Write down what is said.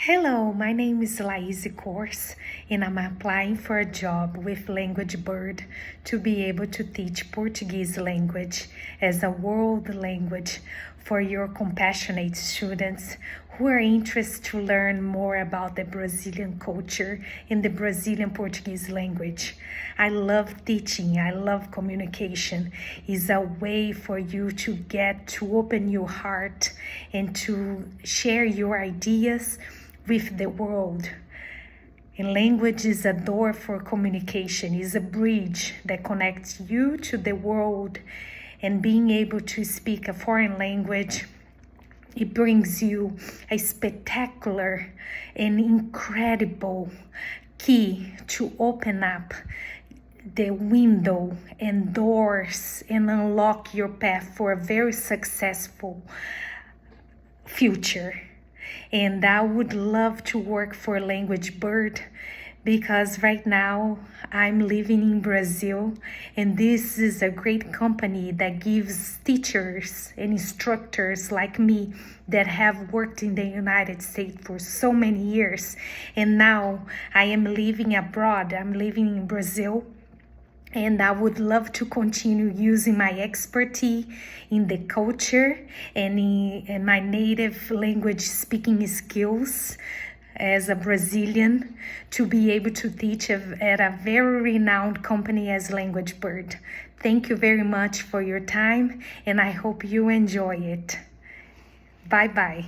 Hello, my name is Laís Course, and I'm applying for a job with Language Bird to be able to teach Portuguese language as a world language for your compassionate students who are interested to learn more about the Brazilian culture and the Brazilian Portuguese language. I love teaching, I love communication. It's a way for you to get to open your heart and to share your ideas with the world. And language is a door for communication, is a bridge that connects you to the world. And being able to speak a foreign language, it brings you a spectacular and incredible key to open up the window and doors and unlock your path for a very successful future. And I would love to work for Language Bird because right now I'm living in Brazil, and this is a great company that gives teachers and instructors like me that have worked in the United States for so many years, and now I am living abroad. I'm living in Brazil, and I would love to continue using my expertise in the culture and in my native language speaking skills as a Brazilian to be able to teach at a very renowned company as Language Bird. Thank you very much for your time, and I hope you enjoy it. Bye-bye.